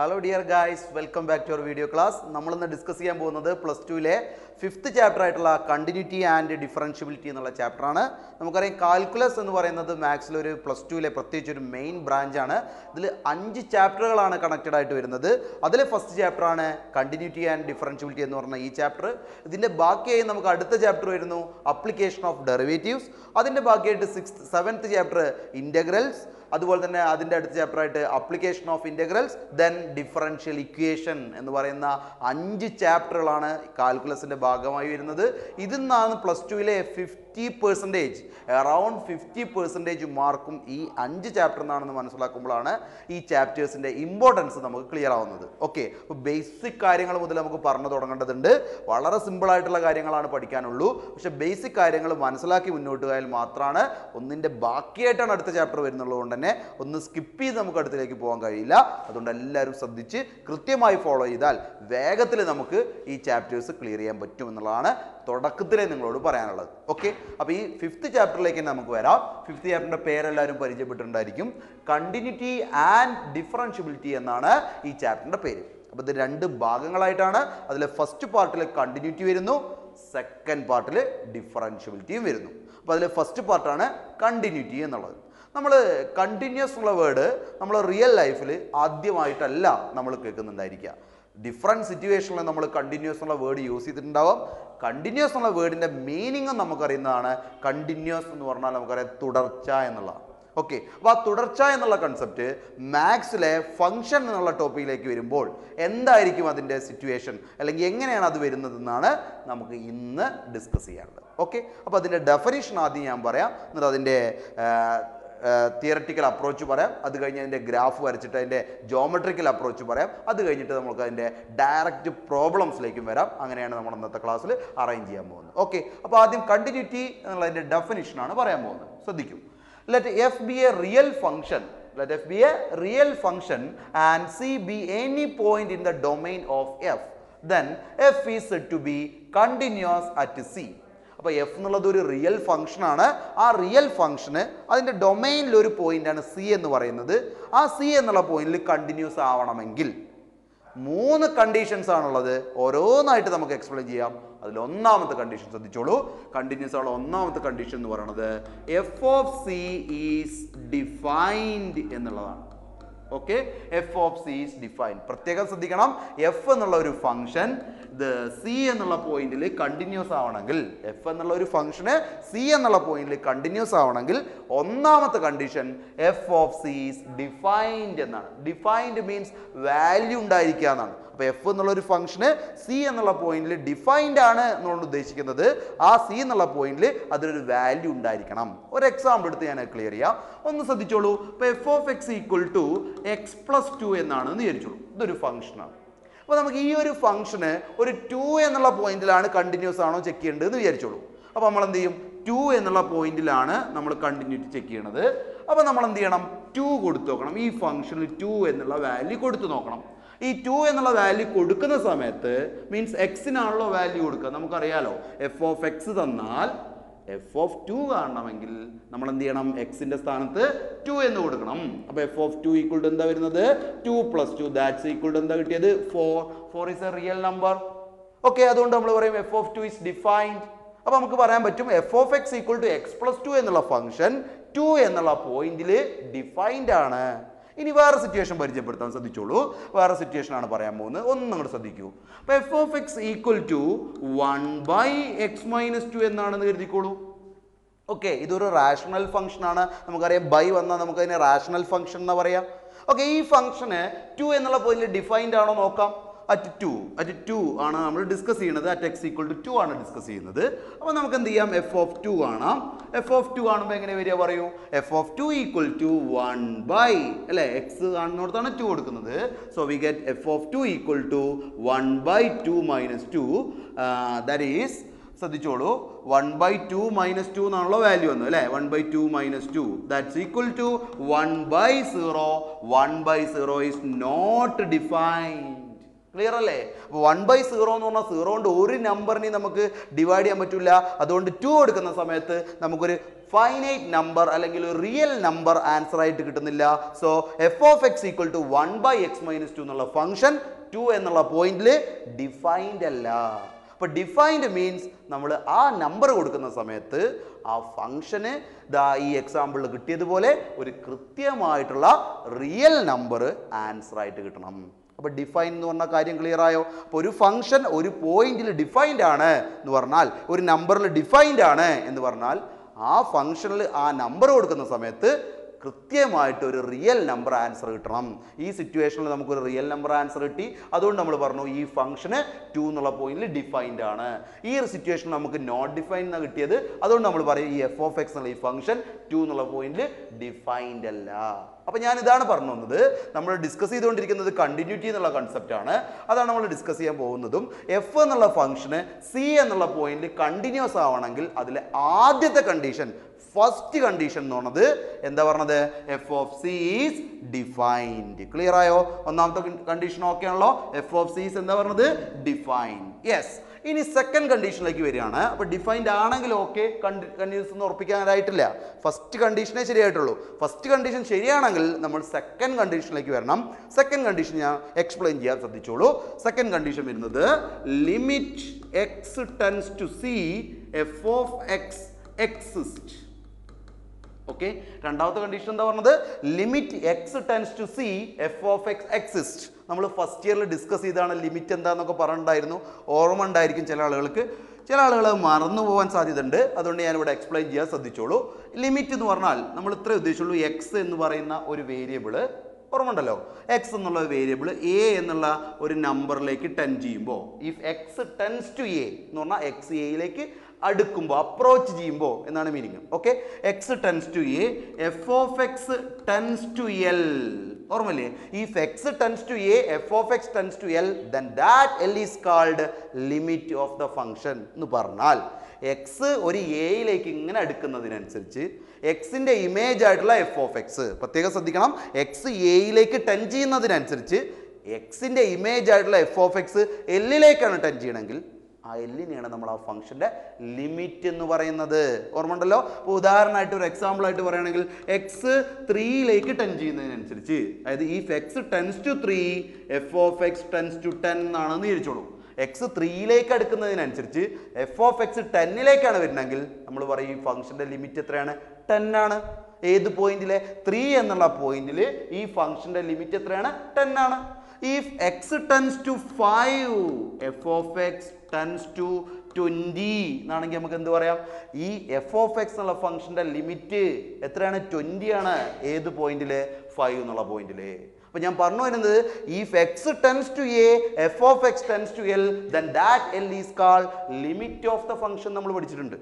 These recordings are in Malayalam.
Hello dear guys, welcome back to our video class. നമ്മൾ ഇന്ന് ഡിസ്കസ് ചെയ്യാൻ പോകുന്നത് പ്ലസ് ടുവിലെ 5th ചാപ്റ്റർ ആയിട്ടുള്ള കണ്ടിന്യൂറ്റി ആൻഡ് ഡിഫറൻഷ്യബിലിറ്റി എന്നുള്ള ചാപ്റ്ററാണ്. നമുക്കറിയാം കാൽക്കുലസ് എന്ന് പറയുന്നത് മാത്സിലെ ഒരു പ്ലസ് ടുവിലെ പ്രത്യേകിച്ച് ഒരു മെയിൻ ബ്രാഞ്ചാണ്. ഇതിൽ 5 ചാപ്റ്ററുകളാണ് കണക്റ്റഡ് ആയിട്ട് വരുന്നത്. അതിലെ ഫസ്റ്റ് ചാപ്റ്ററാണ് കണ്ടിന്യൂറ്റി ആൻഡ് ഡിഫറൻഷ്യബിലിറ്റി എന്ന് പറഞ്ഞ ഈ ചാപ്റ്റർ. ഇതിൻ്റെ ബാക്കിയായി നമുക്ക് അടുത്ത ചാപ്റ്റർ വരുന്നു അപ്ലിക്കേഷൻ ഓഫ് ഡെറിവേറ്റീവ്സ്. അതിൻ്റെ ബാക്കിയായിട്ട് 7th ചാപ്റ്റർ ഇൻ്റഗ്രൽസ്. അതുപോലെ തന്നെ അതിൻ്റെ അടുത്ത ചാപ്റ്ററായിട്ട് application of integrals, then differential equation എന്ന് പറയുന്ന 5 ചാപ്റ്ററുകളാണ് കാൽക്കുലസിൻ്റെ ഭാഗമായി വരുന്നത്. ഇതിൽ നിന്നാണ് പ്ലസ് ടുവിലെ 50%, അറൗണ്ട് 50% മാർക്കും ഈ 5 ചാപ്റ്റർ എന്നാണെന്ന് മനസ്സിലാക്കുമ്പോഴാണ് ഈ ചാപ്റ്റേഴ്സിൻ്റെ ഇമ്പോർട്ടൻസ് നമുക്ക് ക്ലിയർ ആവുന്നത്. ഓക്കെ, അപ്പോൾ ബേസിക് കാര്യങ്ങൾ മുതൽ നമുക്ക് പറഞ്ഞു തുടങ്ങേണ്ടതുണ്ട്. വളരെ സിമ്പിളായിട്ടുള്ള കാര്യങ്ങളാണ് പഠിക്കാനുള്ളൂ. പക്ഷേ ബേസിക് കാര്യങ്ങൾ മനസ്സിലാക്കി മുന്നോട്ട് പോയാൽ മാത്രമാണ് ഒന്നിൻ്റെ ബാക്കിയായിട്ടാണ് അടുത്ത ചാപ്റ്റർ വരുന്നുള്ളതുകൊണ്ട് തന്നെ ഒന്ന് സ്കിപ്പ് ചെയ്ത് നമുക്ക് അടുത്തിലേക്ക് പോകാൻ കഴിയില്ല. അതുകൊണ്ട് എല്ലാവരും ശ്രദ്ധിച്ച് കൃത്യമായി ഫോളോ ചെയ്താൽ വേഗത്തിൽ നമുക്ക് ഈ ചാപ്റ്റേഴ്സ് ക്ലിയർ ചെയ്യാൻ പറ്റും എന്നുള്ളതാണ് തുടക്കത്തിലേ നിങ്ങളോട് പറയാനുള്ളത്. ഓക്കെ, അപ്പോൾ ഈ 5th ചാപ്റ്ററിലേക്ക് നമുക്ക് വരാം. 5th ചാപ്റ്ററിൻ്റെ പേരെല്ലാവരും പരിചയപ്പെട്ടിട്ടുണ്ടായിരിക്കും. കണ്ടിന്യൂറ്റി ആൻഡ് ഡിഫറൻഷ്യബിലിറ്റി എന്നാണ് ഈ ചാപ്റ്ററിൻ്റെ പേര്. അപ്പോൾ ഇത് 2 ഭാഗങ്ങളായിട്ടാണ്. അതിൽ ഫസ്റ്റ് പാർട്ടിൽ കണ്ടിന്യൂറ്റി വരുന്നു, സെക്കൻഡ് പാർട്ടിൽ ഡിഫറൻഷ്യബിലിറ്റിയും വരുന്നു. അപ്പോൾ അതിൽ ഫസ്റ്റ് പാർട്ടാണ് കണ്ടിന്യൂറ്റി എന്നുള്ളത്. നമ്മൾ കണ്ടിന്യൂസ് ഉള്ള വേർഡ് നമ്മൾ റിയൽ ലൈഫിൽ ആദ്യമായിട്ടല്ല നമ്മൾ കേൾക്കുന്നുണ്ടായിരിക്കുക. ഡിഫറെൻറ്റ് സിറ്റുവേഷനിൽ നമ്മൾ കണ്ടിന്യൂസ് ഉള്ള വേർഡ് യൂസ് ചെയ്തിട്ടുണ്ടാവും. കണ്ടിന്യൂസ് ഉള്ള വേർഡിൻ്റെ മീനിങ്ങും നമുക്കറിയുന്നതാണ്. കണ്ടിന്യൂസ് എന്ന് പറഞ്ഞാൽ നമുക്കറിയാം തുടർച്ച എന്നുള്ളതാണ്. ഓക്കെ, അപ്പോൾ ആ തുടർച്ച എന്നുള്ള കൺസെപ്റ്റ് മാത്സിലെ ഫംഗ്ഷൻ എന്നുള്ള ടോപ്പിക്കിലേക്ക് വരുമ്പോൾ എന്തായിരിക്കും അതിൻ്റെ സിറ്റുവേഷൻ, അല്ലെങ്കിൽ എങ്ങനെയാണ് അത് വരുന്നതെന്നാണ് നമുക്ക് ഇന്ന് ഡിസ്കസ് ചെയ്യാനുള്ളത്. ഓക്കെ, അപ്പോൾ അതിൻ്റെ ഡെഫിനിഷൻ ആദ്യം ഞാൻ പറയാം, എന്നിട്ട് അതിൻ്റെ തിയററ്റിക്കൽ അപ്രോച്ച് പറയാം. അത് കഴിഞ്ഞ് അതിൻ്റെ ഗ്രാഫ് വരച്ചിട്ട് അതിൻ്റെ ജോമെട്രിക്കൽ അപ്രോച്ച് പറയാം. അത് കഴിഞ്ഞിട്ട് നമുക്ക് അതിൻ്റെ ഡയറക്റ്റ് പ്രോബ്ലംസിലേക്കും വരാം. അങ്ങനെയാണ് നമ്മൾ ഇന്നത്തെ ക്ലാസ്സിൽ അറേഞ്ച് ചെയ്യാൻ പോകുന്നത്. ഓക്കെ, അപ്പോൾ ആദ്യം കണ്ടിന്യൂറ്റി എന്നുള്ളതിൻ്റെ ഡെഫിനിഷനാണ് പറയാൻ പോകുന്നത്. ശ്രദ്ധിക്കും. Let f be a real function. Let f be a real function and c be any point in the domain of f. Then f is said to be continuous at c. അപ്പോൾ എഫ് എന്നുള്ളത് ഒരു റിയൽ ഫംഗ്ഷനാണ്. ആ റിയൽ ഫംഗ്ഷന് അതിൻ്റെ ഡൊമൈനിൽ ഒരു പോയിൻ്റാണ് സി എന്ന് പറയുന്നത്. ആ സി എന്നുള്ള പോയിന്റിൽ കണ്ടിന്യൂസ് ആവണമെങ്കിൽ 3 കണ്ടീഷൻസ് ആണുള്ളത്. ഓരോന്നായിട്ട് നമുക്ക് എക്സ്പ്ലെയിൻ ചെയ്യാം. അതിൽ ഒന്നാമത്തെ കണ്ടീഷൻ ശ്രദ്ധിച്ചോളൂ. കണ്ടിന്യൂസ് ആയുള്ള ഒന്നാമത്തെ കണ്ടീഷൻ എന്ന് പറയുന്നത് F of C is defined എന്നുള്ളതാണ്. Okay, F of C is defined. പ്രത്യേകം ശ്രദ്ധിക്കണം, എഫ് എന്നുള്ള ഒരു ഫംഗ്ഷൻ ഇത് സി എന്നുള്ള പോയിന്റിൽ കണ്ടിന്യൂസ് ആവണമെങ്കിൽ, എഫ് എന്നുള്ള ഒരു ഫംഗ്ഷന് സി എന്നുള്ള പോയിന്റിൽ കണ്ടിന്യൂസ് ആവണമെങ്കിൽ ഒന്നാമത്തെ condition F of C is defined എന്നാണ്. ഡിഫൈൻഡ് മീൻസ് വാല്യൂ ഉണ്ടായിരിക്കുക എന്നാണ്. അപ്പോൾ എഫ് എന്നുള്ള ഒരു ഫംഗ്ഷന് സി എന്നുള്ള പോയിന്റിൽ ഡിഫൈൻഡ് ആണ് എന്നുകൊണ്ട് ഉദ്ദേശിക്കുന്നത് ആ സി എന്നുള്ള പോയിന്റിൽ അതിലൊരു വാല്യൂ ഉണ്ടായിരിക്കണം. ഒരു എക്സാമ്പിൾ എടുത്ത് ഞാൻ ക്ലിയർ ചെയ്യാം. ഒന്ന് ശ്രദ്ധിച്ചോളൂ. ഇപ്പോൾ f of x equal to x plus 2 എന്നാണെന്ന് വിചാരിച്ചോളൂ. ഇതൊരു ഫംഗ്ഷനാണ്. അപ്പോൾ നമുക്ക് ഈ ഒരു ഫംഗ്ഷന് ഒരു 2 എന്നുള്ള പോയിന്റിലാണ് കണ്ടിന്യൂസ് ആണോ ചെക്ക് ചെയ്യേണ്ടതെന്ന് വിചാരിച്ചോളൂ. അപ്പോൾ നമ്മൾ എന്ത് ചെയ്യും? 2 എന്നുള്ള പോയിന്റിലാണ് നമ്മൾ കണ്ടിന്യൂറ്റി ചെക്ക് ചെയ്യണത്. അപ്പോൾ നമ്മൾ എന്ത് ചെയ്യണം? 2 കൊടുത്തു നോക്കണം. ഈ ഫംഗ്ഷനിൽ 2 എന്നുള്ള വാല്യൂ കൊടുത്തു നോക്കണം. ഈ 2 എന്നുള്ള വാല്യൂ കൊടുക്കുന്ന സമയത്ത് മീൻസ് എക്സിനാണല്ലോ വാല്യൂ കൊടുക്കുക. നമുക്കറിയാലോ എഫ് ഓഫ് എക്സ് തന്നാൽ എഫ് ഓഫ് 2 കാണണമെങ്കിൽ നമ്മൾ എന്ത് ചെയ്യണം? എക്സിന്റെ സ്ഥാനത്ത് 2 എന്ന് കൊടുക്കണം. അപ്പോൾ എഫ് ഓഫ് 2 ഈക്വൽ ടു എന്താ വരുന്നത്? 2 + 2 ദാറ്റ്സ് ഈക്വൽ ടു എന്താ കിട്ടിയത്? 4 is a real number. Okay, അതുകൊണ്ട് നമ്മൾ പറയും എഫ് ഓഫ് 2 ഈസ് ഡിഫൈൻഡ്. അപ്പോൾ നമുക്ക് പറയാൻ പറ്റും f of x equal to x plus 2 എന്നുള്ള ഫംഗ്ഷൻ 2 എന്നുള്ള പോയിന്റിൽ ഡിഫൈൻഡ് ആണ്. ഇനി വേറെ സിറ്റുവേഷൻ പരിചയപ്പെടുത്താൻ ശ്രദ്ധിച്ചോളൂ. വേറെ സിറ്റുവേഷൻ ആണ് പറയാൻ പോകുന്നത്. ഒന്നും കൂടെ ശ്രദ്ധിക്കൂ. അപ്പോൾ f of x equal to 1/(x-2) എന്നാണെന്ന് കരുതിക്കോളൂ. ഓക്കെ, ഇതൊരു റാഷണൽ ഫംഗ്ഷൻ ആണ്. നമുക്കറിയാം ബൈ വന്നാൽ നമുക്കതിനെ റാഷണൽ ഫംഗ്ഷൻ എന്ന് പറയാം. ഓക്കെ, ഈ ഫംഗ്ഷന് 2 എന്നുള്ള പോയിന്റിൽ ഡിഫൈൻഡ് ആണോ നോക്കാം. അറ്റ് 2 ആണ് നമ്മൾ ഡിസ്കസ് ചെയ്യുന്നത്. അറ്റ് എക്സ് ഈക്വൽ ടു 2 ആണ് ഡിസ്കസ് ചെയ്യുന്നത്. അപ്പോൾ നമുക്ക് എന്ത് ചെയ്യാം? എഫ് ഓഫ് 2 കാണാം. എഫ് ഓഫ് 2 കാണുമ്പോൾ എങ്ങനെ വരിക പറയൂ? എഫ് ഓഫ് 2 ഈക്വൽ ടു 1/ അല്ലേ, എക്സ് കാണുന്നിടത്താണ് 2 കൊടുക്കുന്നത്. So we get F of 2 equal to 1/2 - 2. That is ശ്രദ്ധിച്ചോളൂ 1/2 - 2 എന്നാണല്ലോ വാല്യൂ വന്നത് അല്ലേ. 1/2 - 2 that's equal to 1/0. 1/0 is not defined. Clear അല്ലേ? അപ്പോൾ 1/0 എന്ന് പറഞ്ഞാൽ 0 കൊണ്ട് ഒരു നമ്പറിനെ നമുക്ക് ഡിവൈഡ് ചെയ്യാൻ പറ്റില്ല. അതുകൊണ്ട് 2 എടുക്കുന്ന സമയത്ത് നമുക്കൊരു ഫൈനൈറ്റ് നമ്പർ അല്ലെങ്കിൽ ഒരു റിയൽ നമ്പർ ആൻസർ ആയിട്ട് കിട്ടുന്നില്ല. So f of x equal to 1/x-2 എന്നുള്ള ഫംഗ്ഷൻ 2 എന്നുള്ള പോയിന്റിൽ ഡിഫൈൻഡ് അല്ല. അപ്പോൾ ഡിഫൈൻഡ് മീൻസ് നമ്മൾ ആ നമ്പർ കൊടുക്കുന്ന സമയത്ത് ആ ഫംഗ്ഷന് ഈ എക്സാമ്പിളിൽ കിട്ടിയതുപോലെ ഒരു കൃത്യമായിട്ടുള്ള റിയൽ നമ്പർ ആൻസർ ആയിട്ട് കിട്ടണം. അപ്പോൾ ഡിഫൈൻ എന്ന് പറഞ്ഞ കാര്യം ക്ലിയർ ആയോ? അപ്പോൾ ഒരു ഫംഗ്ഷൻ ഒരു പോയിന്റിൽ ഡിഫൈൻഡ് ആണ് എന്ന് പറഞ്ഞാൽ, ഒരു നമ്പറിൽ ഡിഫൈൻഡ് ആണ് എന്ന് പറഞ്ഞാൽ ആ ഫംഗ്ഷനിൽ ആ നമ്പർ കൊടുക്കുന്ന സമയത്ത് കൃത്യമായിട്ട് ഒരു റിയൽ നമ്പർ ആൻസർ കിട്ടണം. ഈ സിറ്റുവേഷനിൽ നമുക്കൊരു റിയൽ നമ്പർ ആൻസർ കിട്ടി. അതുകൊണ്ട് നമ്മൾ പറഞ്ഞു ഈ ഫംഗ്ഷന് 2 എന്നുള്ള പോയിന്റിൽ ഡിഫൈൻഡ് ആണ്. ഈ ഒരു സിറ്റുവേഷനിൽ നമുക്ക് നോട്ട് ഡിഫൈൻഡ് എന്നാണ് കിട്ടിയത്. അതുകൊണ്ട് നമ്മൾ പറയും ഈ എഫ് ഓഫ് എക്സ് എന്നുള്ള ഈ ഫംഗ്ഷൻ 2 എന്നുള്ള പോയിന്റിൽ ഡിഫൈൻഡ് അല്ല. അപ്പോൾ ഞാൻ ഇതാണ് പറഞ്ഞു തന്നത്. നമ്മൾ ഡിസ്കസ് ചെയ്തുകൊണ്ടിരിക്കുന്നത് കണ്ടിന്യൂറ്റി എന്നുള്ള കൺസെപ്റ്റ് ആണ്. അതാണ് നമ്മൾ ഡിസ്കസ് ചെയ്യാൻ പോകുന്നതും. എഫ് എന്നുള്ള ഫംഗ്ഷന് സി എന്നുള്ള പോയിന്റിൽ കണ്ടിന്യൂസ് ആവണമെങ്കിൽ അതിലെ ആദ്യത്തെ കണ്ടീഷൻ, ഫസ്റ്റ് കണ്ടീഷൻ എന്ന് പറഞ്ഞത് എന്താ പറഞ്ഞത്? F of C is defined. Clear ആയോ? ഒന്നാമത്തെ കണ്ടീഷൻ ഓക്കെ ആണല്ലോ. എഫ് ഓഫ് സി ഈസ് എന്താ പറഞ്ഞത്? ഡിഫൈൻഡ്. യെസ്. ഇനി സെക്കൻഡ് കണ്ടീഷനിലേക്ക് വരികയാണ്. അപ്പോൾ ഡിഫൈൻഡ് ആണെങ്കിൽ ഓക്കെ, കണ്ടിന്യൂസ് എന്ന് ഉറപ്പിക്കാനായിട്ടില്ല. ഫസ്റ്റ് കണ്ടീഷനേ ശരിയായിട്ടുള്ളൂ. ഫസ്റ്റ് കണ്ടീഷൻ ശരിയാണെങ്കിൽ നമ്മൾ സെക്കൻഡ് കണ്ടീഷനിലേക്ക് വരണം. സെക്കൻഡ് കണ്ടീഷൻ ഞാൻ എക്സ്പ്ലെയിൻ ചെയ്യാൻ ശ്രദ്ധിച്ചോളൂ. സെക്കൻഡ് കണ്ടീഷൻ വരുന്നത് limit x tends to c f of x exist. Okay, രണ്ടാമത്തെ കണ്ടീഷൻ എന്താ പറഞ്ഞത്? Limit x tends to c f of x exist. നമ്മൾ ഫസ്റ്റ് ഇയറിൽ ഡിസ്കസ് ചെയ്താണ് ലിമിറ്റ് എന്താണെന്നൊക്കെ പറഞ്ഞിട്ടുണ്ടായിരുന്നു. ഓർമ്മ ഉണ്ടായിരിക്കും ചില ആളുകൾക്ക്, ചില ആളുകൾ മറന്നു പോകാൻ സാധ്യത ഉണ്ട്. അതുകൊണ്ട് ഞാനിവിടെ എക്സ്പ്ലെയിൻ ചെയ്യാൻ ശ്രദ്ധിച്ചോളൂ. ലിമിറ്റ് എന്ന് പറഞ്ഞാൽ നമ്മൾ ഇത്രേ ഉദ്ദേശിച്ചുള്ളൂ. എക്സ് എന്ന് പറയുന്ന ഒരു വേരിയബിള് ഓർമ്മ ഉണ്ടല്ലോ. എക്സ് എന്നുള്ള വേരിയബിൾ എ എന്നുള്ള ഒരു നമ്പറിലേക്ക് ടെൻ ചെയ്യുമ്പോൾ, if x tends to A എന്ന് പറഞ്ഞാൽ എക്സ് എയിലേക്ക് അടുക്കുമ്പോൾ, അപ്രോച്ച് ചെയ്യുമ്പോൾ എന്നാണ് meaning. Okay, x tends to A, F of x tends to L. ഓർമ്മല്ലേ? If x tends to A, F of x tends to L, then that L is called limit of the function എന്ന് പറഞ്ഞാൽ എക്സ് ഒരു എയിലേക്ക് ഇങ്ങനെ അടുക്കുന്നതിനനുസരിച്ച് എക്സിൻ്റെ ഇമേജ് ആയിട്ടുള്ള എഫ് ഓഫ് എക്സ്, പ്രത്യേകം ശ്രദ്ധിക്കണം, എക്സ് എയിലേക്ക് ടെൻ ചെയ്യുന്നതിനനുസരിച്ച് എക്സിൻ്റെ ഇമേജ് ആയിട്ടുള്ള എഫ് ഓഫ് എക്സ് എല്ലിലേക്കാണ് ടെൻ ചെയ്യണമെങ്കിൽ ആ എല്ലിനെയാണ് നമ്മൾ ആ ഫംഗ്ഷൻ്റെ ലിമിറ്റ് എന്ന് പറയുന്നത്. ഓർമ്മ ഉണ്ടല്ലോ? അപ്പോൾ ഉദാഹരണമായിട്ട് ഒരു എക്സാമ്പിൾ ആയിട്ട് പറയുകയാണെങ്കിൽ എക്സ് 3ലേക്ക് ടെൻ ചെയ്യുന്നതിനനുസരിച്ച്, അതായത് if x tends to 3 f of x tends to 10 എന്നാണെന്ന് വിചാരിച്ചോളൂ. എക്സ് 3ലേക്ക് അടുക്കുന്നതിനനുസരിച്ച് എഫ് ഓഫ് എക്സ് 10ലേക്കാണ് വരുന്നതെങ്കിൽ നമ്മൾ പറയും ഈ ഫംഗ്ഷൻ്റെ ലിമിറ്റ് എത്രയാണ്? 10 ആണ്. ഏത് പോയിന്റിലെ? 3 എന്നുള്ള പോയിന്റിൽ ഈ ഫംഗ്ഷൻ്റെ ലിമിറ്റ് എത്രയാണ്? 10 ആണ്. If x tends to 5 f of x tends to 20 എന്നാണെങ്കിൽ നമുക്ക് എന്ത് പറയാം? ഈ എഫ് ഓഫ് എക്സ് എന്നുള്ള ഫംഗ്ഷൻ്റെ ലിമിറ്റ് എത്രയാണ്? 20 ആണ്. ഏത് പോയിന്റിൽ? 5 എന്നുള്ള പോയിന്റിൽ. അപ്പോൾ ഞാൻ പറഞ്ഞു വരുന്നത് if x tends to A, F of x tends to L, then that L is called limit of the function നമ്മൾ പഠിച്ചിട്ടുണ്ട്.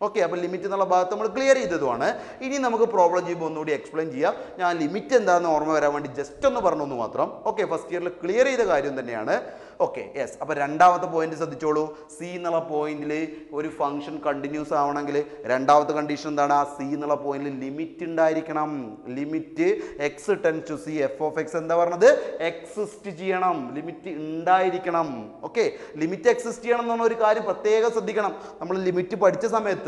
ഓക്കെ, അപ്പോൾ ലിമിറ്റ് എന്നുള്ള ഭാഗത്ത് നമ്മൾ ക്ലിയർ ചെയ്തതുമാണ്. ഇനി നമുക്ക് പ്രോബ്ലം ചെയ്യുമ്പോൾ ഒന്നുകൂടി എക്സ്പ്ലെയിൻ ചെയ്യാം. ഞാൻ ലിമിറ്റ് എന്താണെന്ന് ഓർമ്മ വരാൻ വേണ്ടി ജസ്റ്റ് ഒന്ന് പറഞ്ഞു മാത്രം. ഓക്കെ, ഫസ്റ്റ് ഇയറിൽ ക്ലിയർ ചെയ്ത കാര്യം തന്നെയാണ്. Okay, yes. അപ്പോൾ രണ്ടാമത്തെ പോയിന്റ് ശ്രദ്ധിച്ചോളൂ. സി എന്നുള്ള പോയിന്റിൽ ഒരു ഫംഗ്ഷൻ കണ്ടിന്യൂസ് ആവണമെങ്കിൽ രണ്ടാമത്തെ കണ്ടീഷൻ എന്താണ്? ആ സി എന്നുള്ള പോയിന്റിൽ ലിമിറ്റ് ഉണ്ടായിരിക്കണം. Limit x tends to c f of x എന്താ പറഞ്ഞത്? എക്സിസ്റ്റ് ചെയ്യണം. ലിമിറ്റ് ഉണ്ടായിരിക്കണം. ഓക്കെ, ലിമിറ്റ് എക്സിസ്റ്റ് ചെയ്യണം എന്ന് പറഞ്ഞ ഒരു കാര്യം പ്രത്യേകം ശ്രദ്ധിക്കണം. നമ്മൾ ലിമിറ്റ് പഠിച്ച സമയത്ത്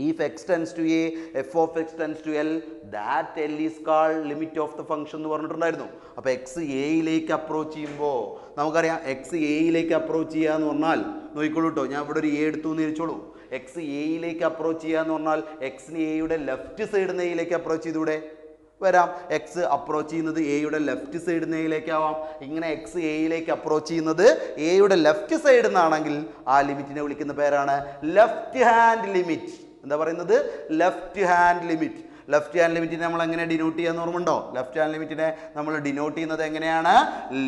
if x tends to a, f of x tends to l, that l is called limit of the function എന്ന് പറഞ്ഞിട്ടുണ്ടായിരുന്നു. അപ്പോൾ എക്സ് എയിലേക്ക് അപ്രോച്ച് ചെയ്യുമ്പോൾ നമുക്കറിയാം എക്സ് എയിലേക്ക് അപ്രോച്ച് ചെയ്യുക എന്ന് പറഞ്ഞാൽ, നോക്കിക്കോളൂ കേട്ടോ, ഞാൻ ഇവിടെ ഒരു എ എടുത്തു എന്ന് വിചാരിച്ചോളൂ. എക്സ് എയിലേക്ക് അപ്രോച്ച് ചെയ്യുക എന്ന് പറഞ്ഞാൽ എക്സിന് എയുടെ ലെഫ്റ്റ് സൈഡിൽ നിന്ന് എയിലേക്ക് അപ്രോച്ച് ചെയ്തൂടെ? വരാം. എക്സ് അപ്രോച്ച് ചെയ്യുന്നത് എയുടെ ലെഫ്റ്റ് സൈഡിൽ നിന്ന് എയിലേക്കാവാം. ഇങ്ങനെ എക്സ് എയിലേക്ക് അപ്രോച്ച് ചെയ്യുന്നത് എയുടെ ലെഫ്റ്റ് സൈഡിൽ നിന്നാണെങ്കിൽ ആ ലിമിറ്റിനെ വിളിക്കുന്ന പേരാണ് ലെഫ്റ്റ് ഹാൻഡ് ലിമിറ്റ്. എന്താ പറയുന്നത്? Left hand limit. Left hand ലിമിറ്റിനെ നമ്മൾ എങ്ങനെ ഡിനോട്ട് ചെയ്യാന്ന് ഓർമ്മയുണ്ടോ? ലെഫ്റ്റ് ഹാൻഡ് ലിമിറ്റിനെ നമ്മൾ ഡിനോട്ട് ചെയ്യുന്നത് എങ്ങനെയാണ്?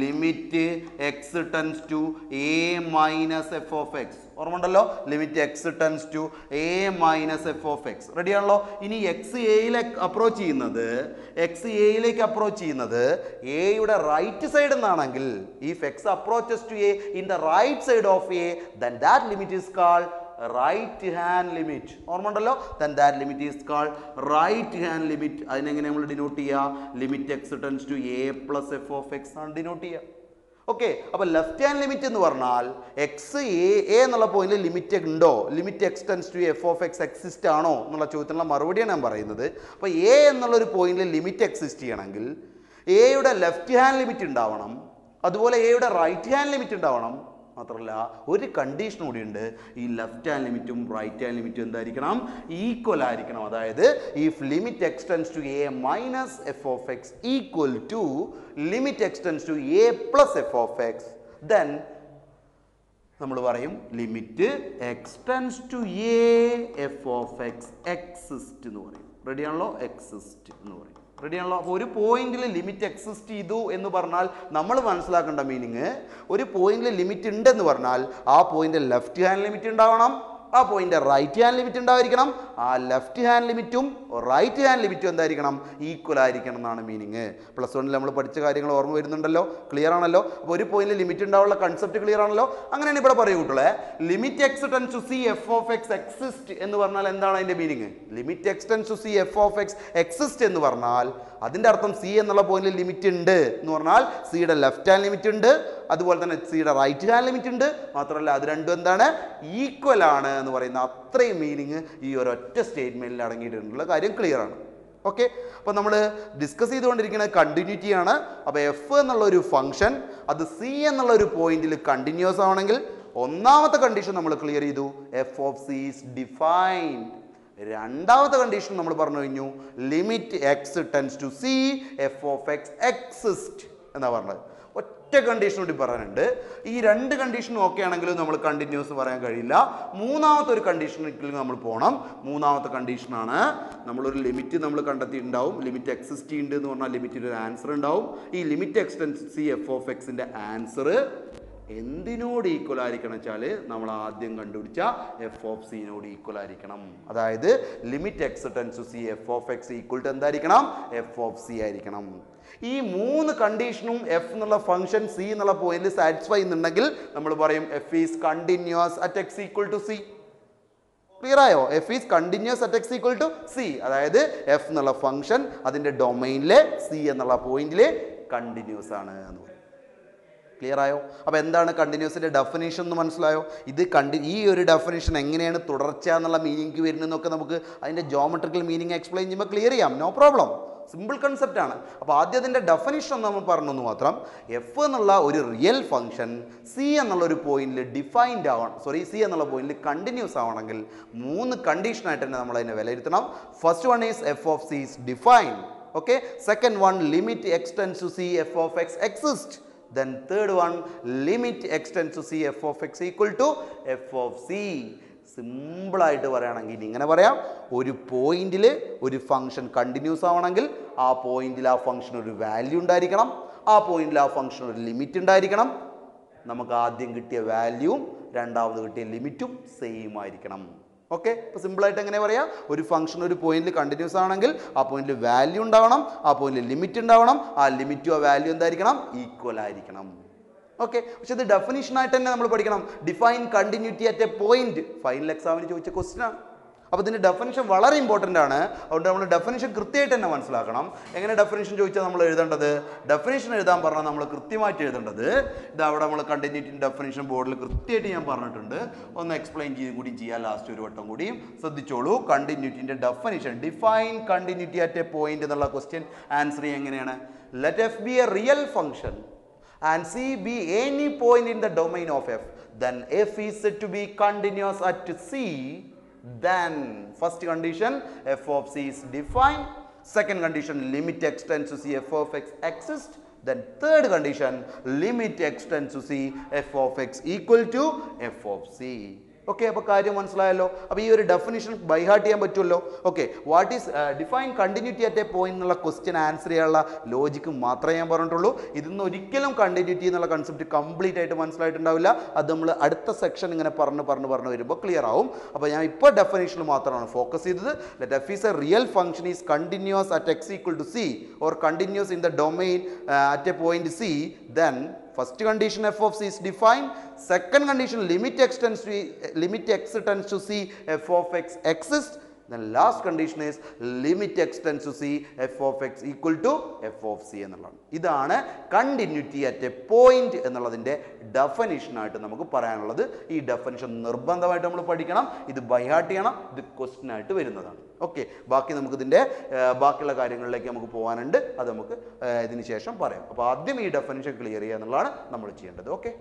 Limit x tends to a minus f of x. ഓർമ്മയുണ്ടല്ലോ? Limit x tends to a minus f of x. റെഡിയാണല്ലോ? ഇനി എക്സ് എയിലേക്ക് അപ്രോച്ച് ചെയ്യുന്നത് എയുടെ റൈറ്റ് സൈഡിൽ നിന്നാണെങ്കിൽ, if x approaches to a in the right side of a, then that limit is called right hand limit. ഓർമ്മ ഉണ്ടല്ലോ? Then that limit is called right hand limit. അതിനെങ്ങനെ നമ്മൾ ഡിനോട്ട് ചെയ്യുക? Limit x tends to a plus f of x ആണ് ഡിനോട്ട് ചെയ്യുക. ഓക്കെ, അപ്പോൾ ലെഫ്റ്റ് ഹാൻഡ് ലിമിറ്റ് എന്ന് പറഞ്ഞാൽ എക്സ് എ എന്നുള്ള പോയിന്റിൽ ലിമിറ്റ് ഉണ്ടോ, limit x tends to f of x exist ആണോ എന്നുള്ള ചോദ്യത്തിനുള്ള മറുപടിയാണ് ഞാൻ പറയുന്നത്. അപ്പോൾ എ എന്നുള്ളൊരു പോയിന്റിൽ ലിമിറ്റ് എക്സിസ്റ്റ് ചെയ്യണമെങ്കിൽ എയുടെ ലെഫ്റ്റ് ഹാൻഡ് ലിമിറ്റ് ഉണ്ടാവണം, അതുപോലെ എയുടെ റൈറ്റ് ഹാൻഡ് ലിമിറ്റ് ഉണ്ടാവണം. മാത്രമല്ല ഒരു കണ്ടീഷൻ കൂടി ഉണ്ട്, ഈ ലെഫ്റ്റ് ഹാൻഡ് ലിമിറ്റും റൈറ്റ് ഹാൻഡ് ലിമിറ്റും എന്തായിരിക്കണം, ഈക്വൽ ആയിരിക്കണം. അതായത് if limit x tends to a minus f of x equal to limit x tends to a plus f of x, then നമ്മൾ പറയും limit x tends to A F of x exist എന്ന് പറയും. റെഡിയാണല്ലോ, എക്സിസ്റ്റ് എന്ന് പറയും. റെഡിയാണല്ലോ. അപ്പോൾ ഒരു പോയിന്റിൽ ലിമിറ്റ് എക്സിസ്റ്റ് ചെയ്തു എന്ന് പറഞ്ഞാൽ നമ്മൾ മനസ്സിലാക്കേണ്ട മീനിങ്, ഒരു പോയിന്റിൽ ലിമിറ്റ് ഉണ്ടെന്ന് പറഞ്ഞാൽ ആ പോയിന്റിൽ ലെഫ്റ്റ് ഹാൻഡ് ലിമിറ്റ് ഉണ്ടാവണം, ആ പോയിന്റ് റൈറ്റ് ഹാൻഡ് ലിമിറ്റ് ഉണ്ടായിരിക്കണം. ആ ലെഫ്റ്റ് ഹാൻഡ് ലിമിറ്റും റൈറ്റ് ഹാൻഡ് ലിമിറ്റും എന്തായിരിക്കണം, ഈക്വൽ ആയിരിക്കണം എന്നാണ് മീനിങ്. പ്ലസ് വണ്ണിൽ നമ്മൾ പഠിച്ച കാര്യങ്ങൾ ഓർമ്മ വരുന്നുണ്ടല്ലോ, ക്ലിയർ ആണല്ലോ. അപ്പോൾ ഒരു പോയിന്റിൽ ലിമിറ്റ് ഉണ്ടാവുള്ള കൺസെപ്റ്റ് ക്ലിയർ ആണല്ലോ. അങ്ങനെയാണ് ഇവിടെ പറയൂ കൂട്ടുള്ളേ, limit x tends to c f of x exist എന്ന് പറഞ്ഞാൽ എന്താണ് അതിന്റെ meaning? Limit x tends to c f of x exist എന്ന് പറഞ്ഞാൽ അതിന്റെ അർത്ഥം സി എന്നുള്ള പോയിന്റിൽ ലിമിറ്റ് ഉണ്ട് എന്ന് പറഞ്ഞാൽ സിയുടെ ലെഫ്റ്റ് ഹാൻഡ് ലിമിറ്റ് ഉണ്ട്, അതുപോലെ തന്നെ സിയുടെ റൈറ്റ് ഹാൻഡ് ലിമിറ്റ് ഉണ്ട്. മാത്രമല്ല അത് രണ്ടും എന്താണ്, ഈക്വൽ ആണ് എന്ന് പറയുന്ന അത്രയും മീനിങ് ഈ ഒരൊറ്റ സ്റ്റേറ്റ്മെന്റിൽ അടങ്ങിയിട്ടുള്ള കാര്യം ക്ലിയർ ആണ്. ഓക്കെ, അപ്പോൾ നമ്മൾ ഡിസ്കസ് ചെയ്തുകൊണ്ടിരിക്കുന്നത് കണ്ടിന്യൂറ്റി ആണ്. അപ്പോൾ എഫ് എന്നുള്ള ഒരു ഫംഗ്ഷൻ അത് സി എന്നുള്ള ഒരു പോയിന്റിൽ കണ്ടിന്യൂസ് ആവണമെങ്കിൽ ഒന്നാമത്തെ കണ്ടീഷൻ നമ്മൾ ക്ലിയർ ചെയ്തു, f of C is defined. രണ്ടാമത്തെ കണ്ടീഷൻ നമ്മൾ പറഞ്ഞു കഴിഞ്ഞു, limit x tends to c f of x exist എന്നാ പറഞ്ഞത്. ഒറ്റ കണ്ടീഷൻ കൂടി പറയാനുണ്ട്. ഈ രണ്ട് കണ്ടീഷനും ഓക്കെ ആണെങ്കിലും നമ്മൾ കണ്ടിന്യൂസ് പറയാൻ കഴിയില്ല. മൂന്നാമത്തെ ഒരു കണ്ടീഷനിൽ നമ്മൾ പോകണം. മൂന്നാമത്തെ കണ്ടീഷനാണ്, നമ്മളൊരു ലിമിറ്റ് നമ്മൾ കണ്ടെത്തിയിട്ടുണ്ടാവും, ലിമിറ്റ് എക്സിസ്റ്റ് ഉണ്ട് എന്ന് പറഞ്ഞാൽ ലിമിറ്റിന് ഒരു ആൻസർ ഉണ്ടാവും. ഈ limit x tends to c f of എക്സിന്റെ ആൻസർ എന്തിനോട് ഈക്വൽ ആയിരിക്കണം വെച്ചാൽ നമ്മൾ ആദ്യം കണ്ടുപിടിച്ച എഫ് ഓഫ് സിനോട് ഈക്വൽ ആയിരിക്കണം. അതായത് limit x tends to c f of x equal to എന്തായിരിക്കണം, എഫ് ഓഫ് സി ആയിരിക്കണം. ഈ മൂന്ന് കണ്ടീഷനും എഫ് എന്നുള്ള ഫംഗ്ഷൻ സി എന്നുള്ള പോയിന്റിൽ സാറ്റിസ്ഫൈ ചെയ്യുന്നുണ്ടെങ്കിൽ നമ്മൾ പറയും f is continuous at x equal to c. Clear ആയോ? F is continuous at x equal to c. അതായത് എഫ് എന്നുള്ള ഫംഗ്ഷൻ അതിന്റെ ഡൊമൈനിലെ സി എന്നുള്ള പോയിന്റിൽ കണ്ടിന്യൂസ് ആണ് എന്ന് പറയും. ക്ലിയർ ആയോ? അപ്പോൾ എന്താണ് കണ്ടിന്യൂസിൻ്റെ ഡെഫിനേഷൻ എന്ന് മനസ്സിലായോ? ഇത് ഈ ഒരു ഡെഫിനേഷൻ എങ്ങനെയാണ് തുടർച്ച എന്നുള്ള മീനിങ് വരുന്നതെന്നൊക്കെ നമുക്ക് അതിൻ്റെ ജോമെട്രിക്കൽ മീനിങ് എക്സ്പ്ലെയിൻ ചെയ്യുമ്പോൾ ക്ലിയർ ചെയ്യാം, നോ പ്രോബ്ലം. സിമ്പിൾ കൺസെപ്റ്റ് ആണ്. അപ്പോൾ ആദ്യം അതിൻ്റെ ഡെഫിനേഷൻ നമ്മൾ പറഞ്ഞു മാത്രം. എഫ് എന്നുള്ള ഒരു റിയൽ ഫംഗ്ഷൻ സി എന്നുള്ള ഒരു പോയിന്റിൽ ഡിഫൈൻഡ് ആവണം, സി എന്നുള്ള പോയിന്റിൽ കണ്ടിന്യൂസ് ആവണമെങ്കിൽ മൂന്ന് കണ്ടീഷനായിട്ട് തന്നെ നമ്മൾ അതിനെ വിലയിരുത്തണം. First one is f of C is defined. Okay, second one limit x tends to c f of x exist. Then third one, limit x tends to c f of x equal to f of c. Simple ആയിട്ട് പറയുകയാണെങ്കിൽ ഇങ്ങനെ പറയാം, ഒരു പോയിന്റിൽ ഒരു ഫംഗ്ഷൻ കണ്ടിന്യൂസ് ആവണമെങ്കിൽ ആ പോയിന്റിൽ ആ ഫംഗ്ഷൻ ഒരു വാല്യൂ ഉണ്ടായിരിക്കണം, ആ പോയിന്റിൽ ആ ഫംഗ്ഷൻ ഒരു ലിമിറ്റ് ഉണ്ടായിരിക്കണം. നമുക്ക് ആദ്യം കിട്ടിയ വാല്യൂവും രണ്ടാമത് കിട്ടിയ ലിമിറ്റും സെയിം ആയിരിക്കണം. ഓക്കെ, ഇപ്പോൾ സിമ്പിളായിട്ട് എങ്ങനെ പറയാം, ഒരു ഫംഗ്ഷൻ ഒരു പോയിന്റിൽ കണ്ടിന്യൂസ് ആണെങ്കിൽ ആ പോയിന്റിൽ വാല്യൂ ഉണ്ടാവണം, ആ പോയിന്റിൽ ലിമിറ്റ് ഉണ്ടാവണം, ആ ലിമിറ്റും ആ വാല്യൂ എന്തായിരിക്കണം, ഈക്വൽ ആയിരിക്കണം. ഓക്കെ, പക്ഷെ ഇത് ഡെഫിനിഷനായിട്ട് തന്നെ നമ്മൾ പഠിക്കണം. Define continuity at a point final എക്സാമിന് ചോദിച്ച ക്വസ്റ്റ്യൻ ആണ്. അപ്പോൾ ഇതിൻ്റെ ഡെഫിനിഷൻ വളരെ ഇമ്പോർട്ടൻ്റ് ആണ്. അതുകൊണ്ട് നമ്മൾ ഡെഫിനിഷൻ കൃത്യമായിട്ട് തന്നെ മനസ്സിലാക്കണം. എങ്ങനെ ഡെഫിനിഷൻ ചോദിച്ചാൽ നമ്മൾ എഴുതേണ്ടത്, ഡെഫിനിഷൻ എഴുതാൻ പറഞ്ഞാൽ നമ്മൾ കൃത്യമായിട്ട് എഴുതേണ്ടത് ഇത് അവിടെ നമ്മൾ കണ്ടിന്യൂറ്റിൻ്റെ ഡെഫിനിഷൻ ബോർഡിൽ കൃത്യമായിട്ട് ഞാൻ പറഞ്ഞിട്ടുണ്ട്. ഒന്ന് എക്സ്പ്ലെയിൻ ചെയ്ത് കൂടി ചെയ്യാം ലാസ്റ്റ് ഒരു വട്ടം കൂടിയും ശ്രദ്ധിച്ചോളൂ. കണ്ടിന്യൂറ്റിൻ്റെ definition, define continuity at a point എന്നുള്ള ക്വസ്റ്റ്യൻ ആൻസർ എങ്ങനെയാണ്, let f be a real function and c be any point in the domain of f, then f is said to be continuous at c. Then first condition, f of c is defined. Second condition, limit x tends to c f of x exists. Then third condition, limit x tends to c f of x equal to f of c. Okay, അപ്പോൾ കാര്യം മനസ്സിലായല്ലോ. അപ്പോൾ ഈ ഒരു ഡെഫിനിഷൻ ബൈ ഹാർട്ട് ചെയ്യാൻ പറ്റുമല്ലോ. Okay, what is define continuity at a point എന്നുള്ള ക്വസ്റ്റ്യൻ ആൻസർ ചെയ്യാനുള്ള ലോജിക്ക് മാത്രമേ ഞാൻ പറഞ്ഞിട്ടുള്ളൂ. ഇതിന്ന് ഒരിക്കലും കണ്ടിന്യൂറ്റി എന്നുള്ള കൺസെപ്റ്റ് കംപ്ലീറ്റ് ആയിട്ട് മനസ്സിലായിട്ടുണ്ടാവില്ല. അത് നമ്മൾ അടുത്ത സെക്ഷൻ ഇങ്ങനെ പറഞ്ഞു വരുമ്പോൾ ക്ലിയർ ആവും. അപ്പോൾ ഞാൻ ഇപ്പോൾ ഡെഫിനേഷനിൽ മാത്രമാണ് ഫോക്കസ് ചെയ്തത്. Let f is a real function is continuous at x equal to c or continuous in the domain at a point c. Then first condition f of c is defined. Second condition, limit x tends to c f of x exists. then last condition is limit extends to c f of x equal to f of c എന്നുള്ളതാണ്. ഇതാണ് കണ്ടിന്യൂറ്റി അറ്റ് എ പോയിന്റ് എന്നുള്ളതിൻ്റെ ഡെഫിനിഷനായിട്ട് നമുക്ക് പറയാനുള്ളത്. ഈ ഡെഫിനിഷൻ നിർബന്ധമായിട്ട് നമ്മൾ പഠിക്കണം, ഇത് ബൈഹാർട്ട് ചെയ്യണം, ഇത് ക്വസ്റ്റ്യൻ ആയിട്ട് വരുന്നതാണ്. ഓക്കെ, ബാക്കി നമുക്ക് ഇതിൻ്റെ ബാക്കിയുള്ള കാര്യങ്ങളിലേക്ക് നമുക്ക് പോകാനുണ്ട്, അത് നമുക്ക് ഇതിന് ശേഷം പറയാം. അപ്പോൾ ആദ്യം ഈ ഡെഫിനിഷൻ ക്ലിയർ ചെയ്യുക എന്നുള്ളതാണ് നമ്മൾ ചെയ്യേണ്ടത്. ഓക്കെ.